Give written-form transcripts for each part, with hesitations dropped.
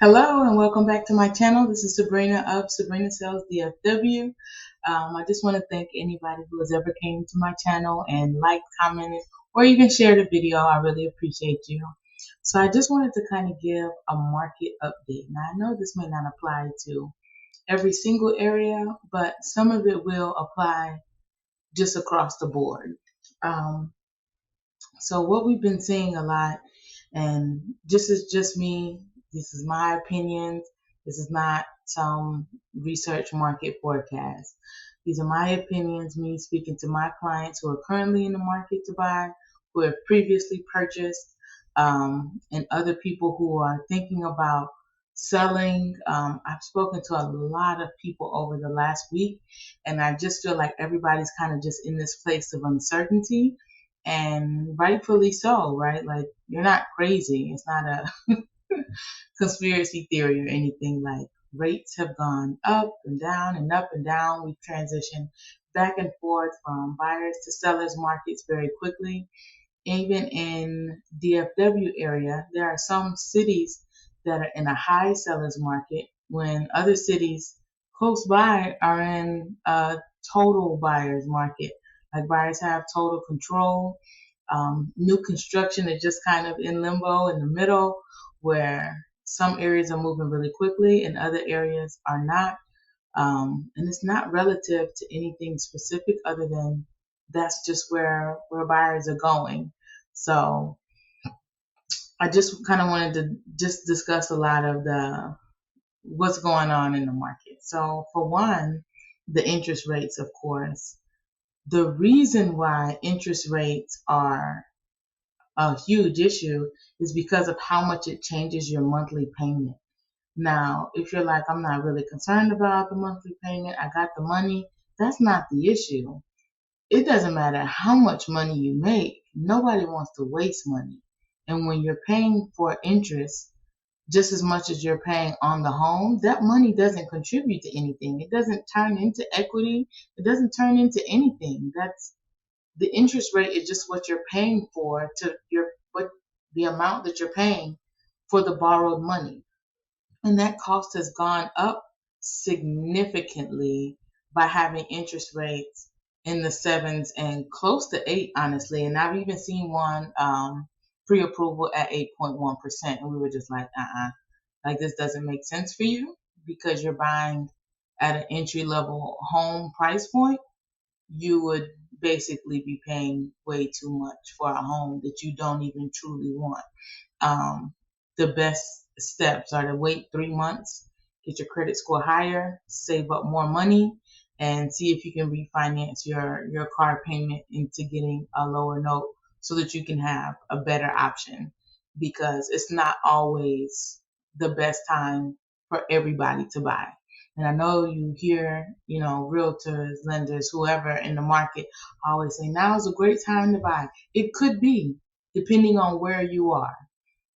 Hello and welcome back to my channel. This is Sabrina of Sabrina Sells DFW. I just want to thank anybody who has ever came to my channel and liked, commented, or even shared a video. I really appreciate you. So I just wanted to kind of give a market update. Now I know this may not apply to every single area, but some of it will apply just across the board. Um, so what we've been seeing a lot, and this is just me, this is my opinions, this is not some research market forecast. These are my opinions, me speaking to my clients who are currently in the market to buy, who have previously purchased, and other people who are thinking about selling. I've spoken to a lot of people over the last week, and I just feel like everybody's kind of just in this place of uncertainty, and rightfully so, right? Like, you're not crazy. It's not a conspiracy theory or anything. Like, rates have gone up and down and up and down. We've transitioned back and forth from buyers to sellers markets very quickly. Even in DFW area, there are some cities that are in a high sellers market when other cities close by are in a total buyers market. Like, buyers have total control. New construction is just kind of in limbo in the middle, where some areas are moving really quickly and other areas are not. And it's not relative to anything specific other than that's just where buyers are going. So I just kind of wanted to just discuss a lot of the what's going on in the market. So for one, the interest rates, of course. The reason why interest rates are a huge issue is because of how much it changes your monthly payment. Now, if you're like, I'm not really concerned about the monthly payment, I got the money, that's not the issue. It doesn't matter how much money you make, nobody wants to waste money. And when you're paying for interest just as much as you're paying on the home, that money doesn't contribute to anything. It doesn't turn into equity. It doesn't turn into anything. That's the interest rate is just what you're paying for to your what the amount that you're paying for the borrowed money. And that cost has gone up significantly by having interest rates in the sevens and close to eight, honestly. And I've even seen one pre-approval at 8.1%. And we were just like, like, this doesn't make sense for you because you're buying at an entry level home price point. You would basically be paying way too much for a home that you don't even truly want. Um, the best steps are to wait 3 months, get your credit score higher, save up more money, and see if you can refinance your car payment into getting a lower note so that you can have a better option, because it's not always the best time for everybody to buy. And I know you hear, realtors, lenders, whoever in the market always say now is a great time to buy. It could be, depending on where you are.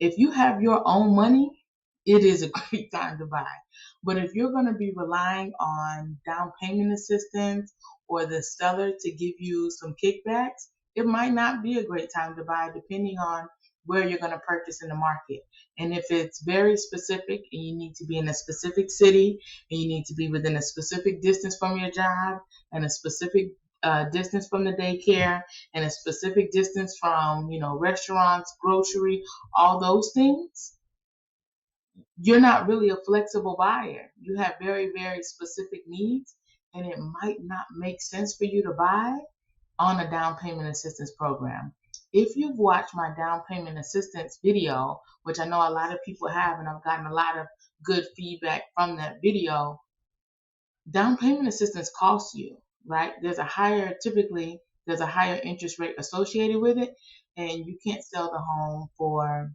If you have your own money, it is a great time to buy. But if you're going to be relying on down payment assistance or the seller to give you some kickbacks, it might not be a great time to buy, depending on where you're going to purchase in the market. And if it's very specific and you need to be in a specific city and you need to be within a specific distance from your job and a specific distance from the daycare and a specific distance from, restaurants, grocery, all those things, you're not really a flexible buyer. You have very, very specific needs, and it might not make sense for you to buy on a down payment assistance program. If you've watched my down payment assistance video, which I know a lot of people have, and I've gotten a lot of good feedback from that video, down payment assistance costs you, right? Typically, there's a higher interest rate associated with it, and you can't sell the home for,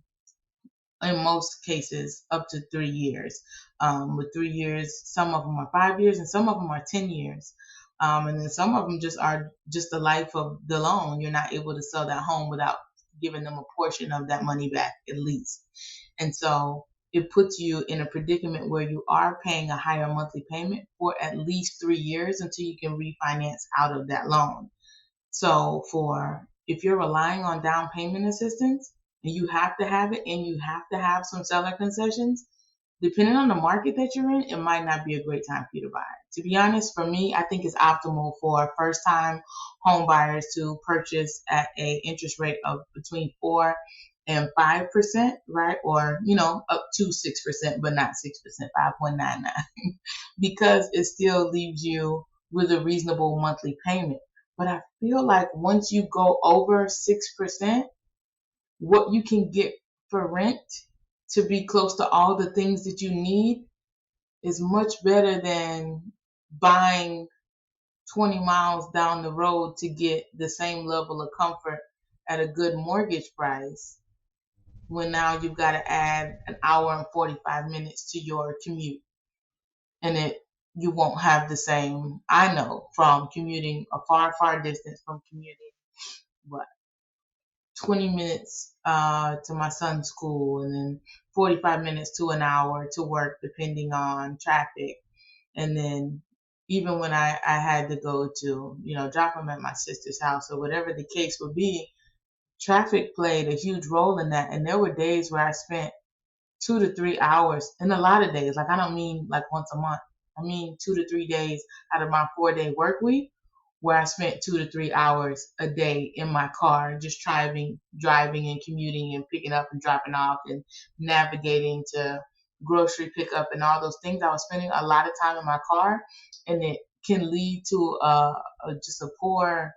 in most cases, up to 3 years. With 3 years, some of them are 5 years and some of them are 10 years. And then some of them just are just the life of the loan. You're not able to sell that home without giving them a portion of that money back at least. And so it puts you in a predicament where you are paying a higher monthly payment for at least 3 years until you can refinance out of that loan. So if you're relying on down payment assistance and you have to have it and you have to have some seller concessions, depending on the market that you're in, it might not be a great time for you to buy. To be honest, for me, I think it's optimal for first time home buyers to purchase at a interest rate of between 4 and 5%, right? Or, up to 6%, but not 6%, 5.99, because it still leaves you with a reasonable monthly payment. But I feel like once you go over 6%, what you can get for rent to be close to all the things that you need is much better than buying 20 miles down the road to get the same level of comfort at a good mortgage price, when now you've got to add an hour and 45 minutes to your commute. And you won't have the same, I know from commuting a far distance, from commuting what 20 minutes to my son's school, and then 45 minutes to an hour to work, depending on traffic. And then even when I had to go to, drop him at my sister's house or whatever the case would be, traffic played a huge role in that. And there were days where I spent 2 to 3 hours, and a lot of days, like I don't mean like once a month, I mean 2 to 3 days out of my 4-day work week, where I spent 2 to 3 hours a day in my car, just driving and commuting and picking up and dropping off and navigating to grocery pickup and all those things. I was spending a lot of time in my car, and it can lead to just a poor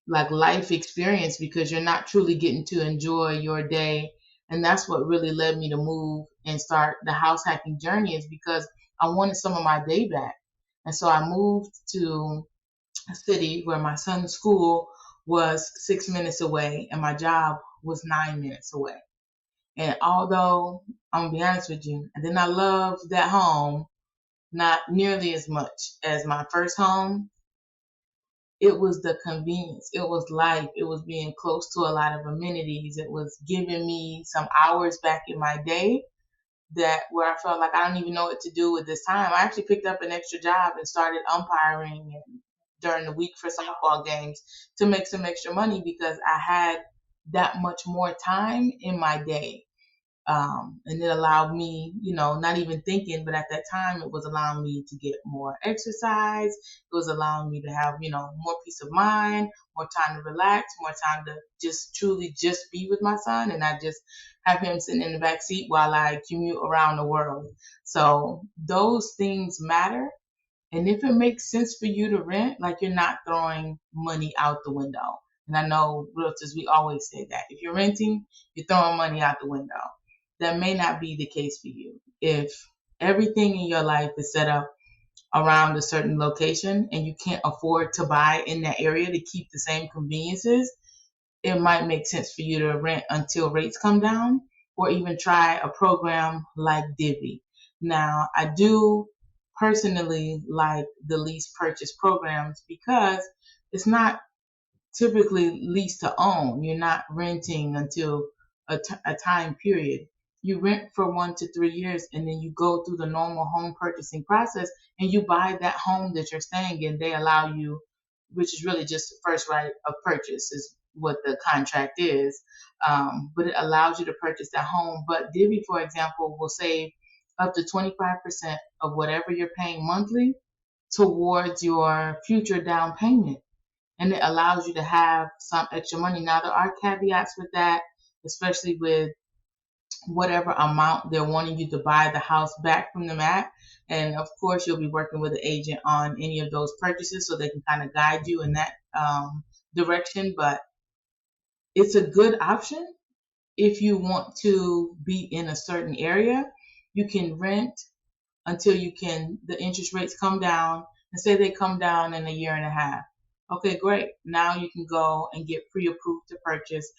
like life experience, because you're not truly getting to enjoy your day. And that's what really led me to move and start the house hacking journey, is because I wanted some of my day back. And so I moved to a city where my son's school was 6 minutes away and my job was 9 minutes away. And although I'm gonna be honest with you, I did not love that home, not nearly as much as my first home, it was the convenience. It was life. It was being close to a lot of amenities. It was giving me some hours back in my day that where I felt like I don't even know what to do with this time. I actually picked up an extra job and started umpiring during the week for softball games to make some extra money, because I had that much more time in my day. And it allowed me, not even thinking, but at that time it was allowing me to get more exercise. It was allowing me to have, more peace of mind, more time to relax, more time to just truly just be with my son, and not just have him sitting in the back seat while I commute around the world. So those things matter. And if it makes sense for you to rent, like, you're not throwing money out the window. And I know realtors, we always say that. If you're renting, you're throwing money out the window. That may not be the case for you. If everything in your life is set up around a certain location and you can't afford to buy in that area to keep the same conveniences, it might make sense for you to rent until rates come down, or even try a program like Divvy. Now, I do personally like the lease purchase programs, because it's not typically lease to own. You're not renting until a time period. You rent for 1 to 3 years, and then you go through the normal home purchasing process and you buy that home that you're staying in. They allow you, which is really just the first right of purchase, is what the contract is. But it allows you to purchase that home. But Divvy, for example, will save up to 25% of whatever you're paying monthly towards your future down payment. And it allows you to have some extra money. Now, there are caveats with that, especially with whatever amount they're wanting you to buy the house back from them at. And of course, you'll be working with an agent on any of those purchases, so they can kind of guide you in that direction. But it's a good option if you want to be in a certain area. You can rent until the interest rates come down, and say they come down in a year and a half. Okay, great. Now you can go and get pre-approved to purchase,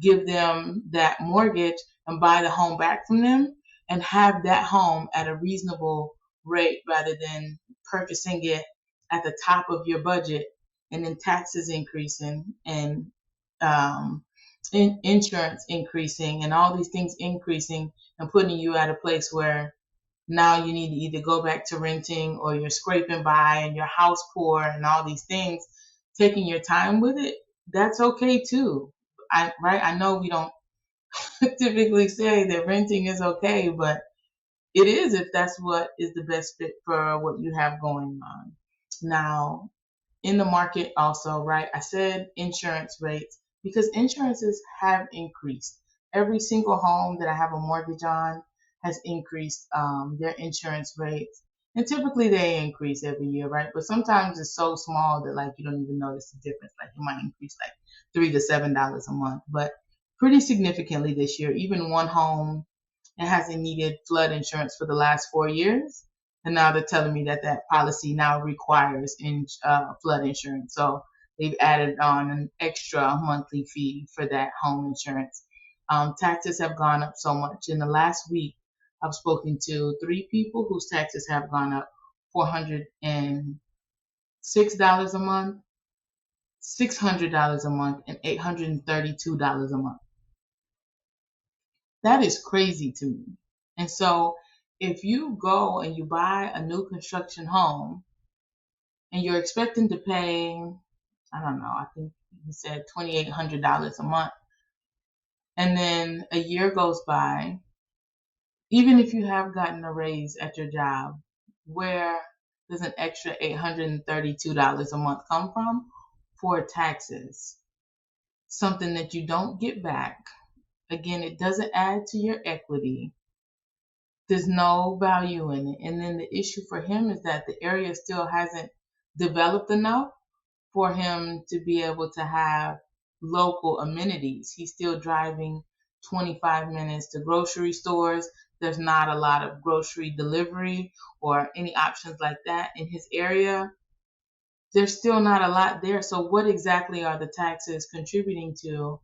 give them that mortgage, and buy the home back from them, and have that home at a reasonable rate, rather than purchasing it at the top of your budget, and then taxes increasing, and insurance increasing, and all these things increasing, and putting you at a place where now you need to either go back to renting, or you're scraping by and your house poor and all these things. Taking your time with it, that's okay too. I know we don't typically say that renting is okay, but it is if that's what is the best fit for what you have going on. Now, in the market also, right? I said insurance rates because insurances have increased. Every single home that I have a mortgage on has increased their insurance rates. And typically they increase every year, right? But sometimes it's so small that like you don't even notice the difference. Like it might increase like $3 to $7 a month, but pretty significantly this year. Even one home and hasn't needed flood insurance for the last 4 years. And now they're telling me that that policy now requires flood insurance. So they've added on an extra monthly fee for that home insurance. Taxes have gone up so much. In the last week, I've spoken to 3 people whose taxes have gone up $406 a month, $600 a month, and $832 a month. That is crazy to me. And so if you go and you buy a new construction home and you're expecting to pay, I don't know, I think you said $2,800 a month, and then a year goes by, even if you have gotten a raise at your job, where does an extra $832 a month come from? For taxes, something that you don't get back. Again, it doesn't add to your equity. There's no value in it. And then the issue for him is that the area still hasn't developed enough for him to be able to have local amenities. He's still driving 25 minutes to grocery stores. There's not a lot of grocery delivery or any options like that in his area. There's still not a lot there. So, what exactly are the taxes contributing to?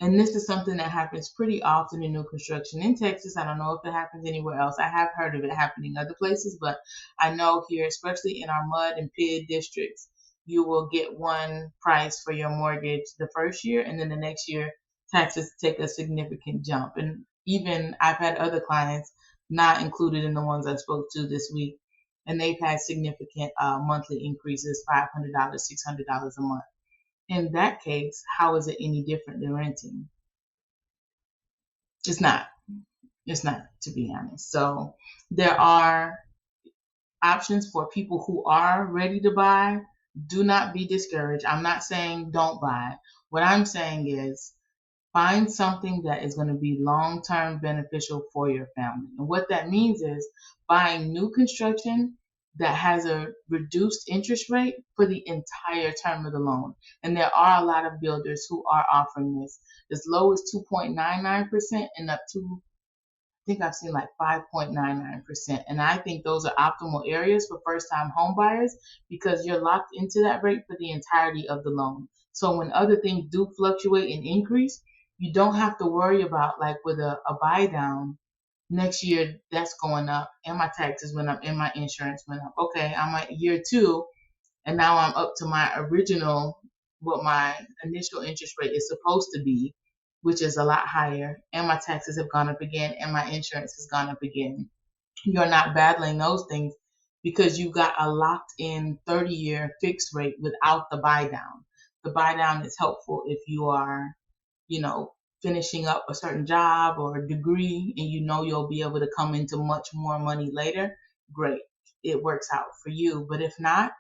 And this is something that happens pretty often in new construction in Texas. I don't know if it happens anywhere else. I have heard of it happening other places, but I know here, especially in our mud and PID districts, you will get one price for your mortgage the first year, and then the next year, taxes take a significant jump. And even I've had other clients, not included in the ones I spoke to this week, and they've had significant monthly increases, $500, $600 a month. In that case, how is it any different than renting? It's not. It's not, to be honest. So there are options for people who are ready to buy. Do not be discouraged. I'm not saying don't buy. What I'm saying is find something that is going to be long-term beneficial for your family. And what that means is buying new construction that has a reduced interest rate for the entire term of the loan. And there are a lot of builders who are offering this as low as 2.99% and up to, I think I've seen like 5.99%. And I think those are optimal areas for first-time home buyers because you're locked into that rate for the entirety of the loan. So when other things do fluctuate and increase, you don't have to worry about like with a buy down next year that's going up and my taxes went up and my insurance went up. Okay, I'm at year 2 and now I'm up to my original, what my initial interest rate is supposed to be, which is a lot higher, and my taxes have gone up again and my insurance has gone up again. You're not battling those things because you got a locked in 30-year fixed rate without the buy down. The buy down is helpful if you are, you know, finishing up a certain job or a degree and you know you'll be able to come into much more money later. Great, it works out for you. But if not,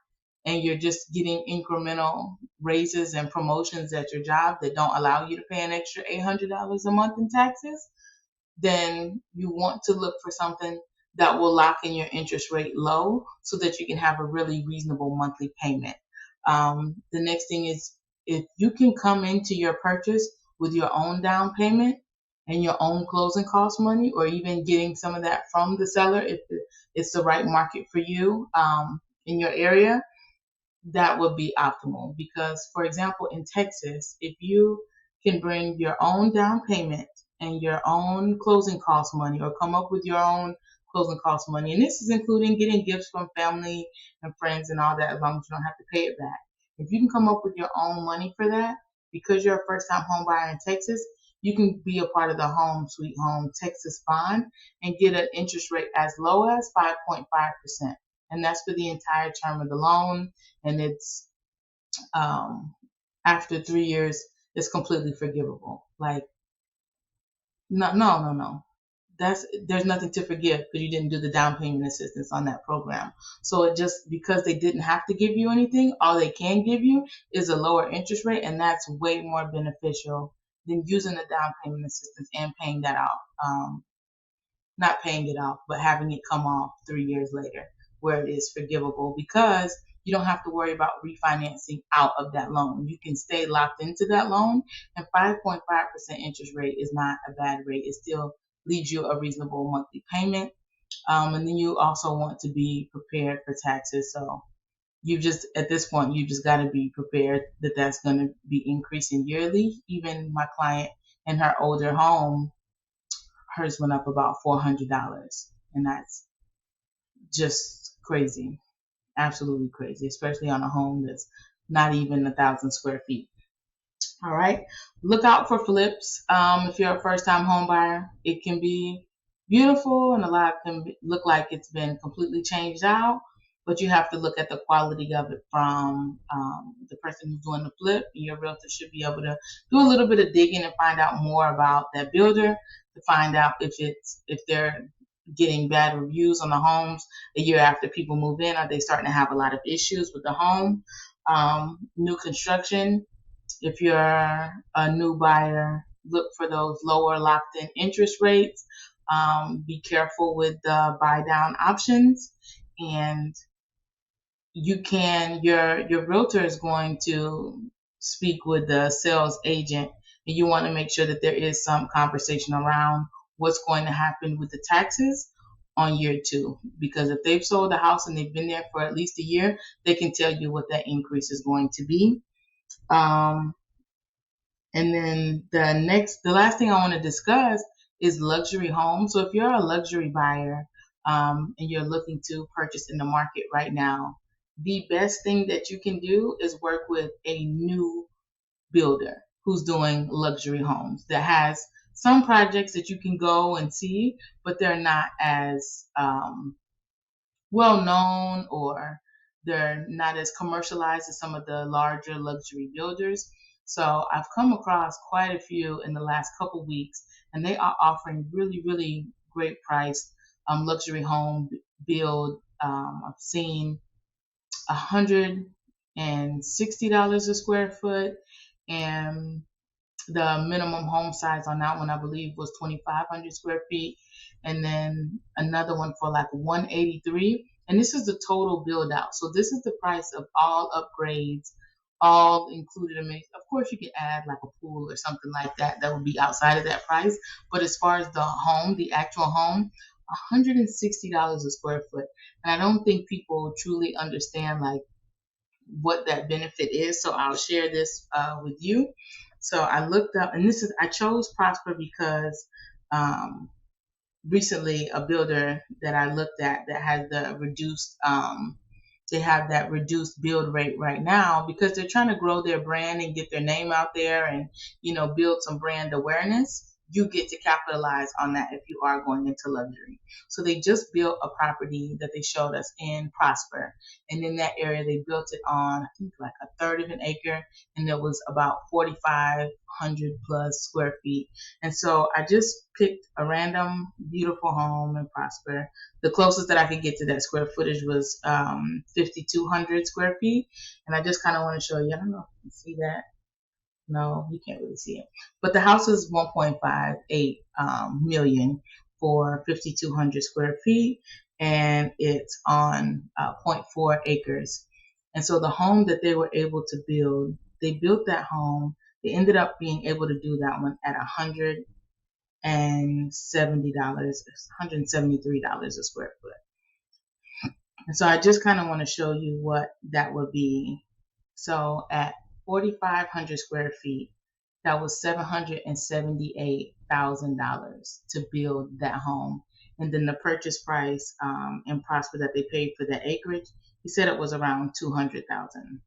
and you're just getting incremental raises and promotions at your job that don't allow you to pay an extra $800 a month in taxes, then you want to look for something that will lock in your interest rate low so that you can have a really reasonable monthly payment. The next thing is if you can come into your purchase with your own down payment and your own closing cost money, or even getting some of that from the seller if it's the right market for you in your area, that would be optimal. Because, for example, in Texas, if you can bring your own down payment and your own closing cost money, or come up with your own closing cost money, and this is including getting gifts from family and friends and all that, as long as you don't have to pay it back. If you can come up with your own money for that, because you're a first time home buyer in Texas, you can be a part of the Home Sweet Home Texas Bond and get an interest rate as low as 5.5%. And that's for the entire term of the loan. And it's after 3 years, it's completely forgivable. Like, no, no, no, no. there's nothing to forgive because you didn't do the down payment assistance on that program. So it just, because they didn't have to give you anything, all they can give you is a lower interest rate, and that's way more beneficial than using the down payment assistance and paying that off. Not paying it off, but having it come off 3 years later, where it is forgivable, because you don't have to worry about refinancing out of that loan. You can stay locked into that loan, and 5.5% interest rate is not a bad rate. It still leaves you a reasonable monthly payment. And then you also want to be prepared for taxes. So you just, at this point, you just got to be prepared that that's going to be increasing yearly. Even my client in her older home, hers went up about $400, and that's just crazy, absolutely crazy, especially on a home that's not even 1,000 square feet. All right, look out for flips. If you're a first-time home buyer, it can be beautiful, and a lot can look like it's been completely changed out, but you have to look at the quality of it from the person who's doing the flip. Your realtor should be able to do a little bit of digging and find out more about that builder, to find out if they're getting bad reviews on the homes a year after people move in. Are they starting to have a lot of issues with the home? New construction, if you're a new buyer, look for those lower locked in interest rates. Be careful with the buy down options, and your realtor is going to speak with the sales agent, and you want to make sure that there is some conversation around what's going to happen with the taxes on year 2, because if they've sold the house and they've been there for at least a year, they can tell you what that increase is going to be. And then the last thing I want to discuss is luxury homes. So if you're a luxury buyer, and you're looking to purchase in the market right now, the best thing that you can do is work with a new builder who's doing luxury homes, that has some projects that you can go and see, but they're not as well known, or they're not as commercialized as some of the larger luxury builders. So I've come across quite a few in the last couple weeks, and they are offering really, really great price luxury home build. I've seen $160 a square foot, and the minimum home size on that one, I believe, was 2,500 square feet, and then another one for like 183. And this is the total build out. So this is the price of all upgrades, all included. I mean, of course, you can add like a pool or something like that. That would be outside of that price. But as far as the home, the actual home, $160 a square foot. And I don't think people truly understand like what that benefit is. So I'll share this with you. So I looked up, and I chose Prosper because recently a builder that I looked at that has the reduced, they have that reduced build rate right now, because they're trying to grow their brand and get their name out there, and build some brand awareness. You get to capitalize on that if you are going into luxury. So they just built a property that they showed us in Prosper, and in that area they built it on, I think, like a third of an acre, and it was about 4,500 plus square feet. And so I just picked a random beautiful home in Prosper. The closest that I could get to that square footage was 5,200 square feet, and I just kind of want to show you. I don't know if you can see that. No, you can't really see it. But the house is 1.58 million for 5,200 square feet, and it's on 0.4 acres. And so the home that they were able to build, they built that home. They ended up being able to do that one at $170, $173 a square foot. And so I just kind of want to show you what that would be. So at 4,500 square feet, that was $778,000 to build that home. And then the purchase price in Prosper that they paid for that acreage, he said it was around $200,000.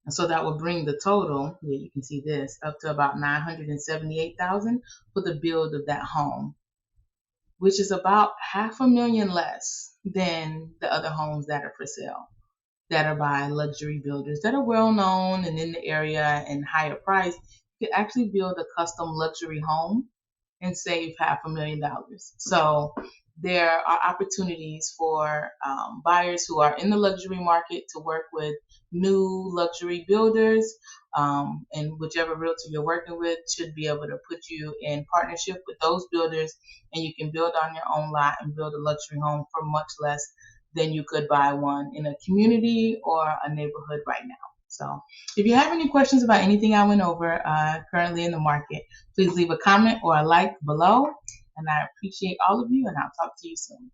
And so that would bring the total, yeah, you can see this, up to about $978,000 for the build of that home, which is about $500,000 less than the other homes that are for sale, that are by luxury builders that are well known and in the area and higher price. You could actually build a custom luxury home and save $500,000. So there are opportunities for buyers who are in the luxury market to work with new luxury builders, and whichever realtor you're working with should be able to put you in partnership with those builders, and you can build on your own lot and build a luxury home for much less than you could buy one in a community or a neighborhood right now. So if you have any questions about anything I went over currently in the market, please leave a comment or a like below. And I appreciate all of you, and I'll talk to you soon.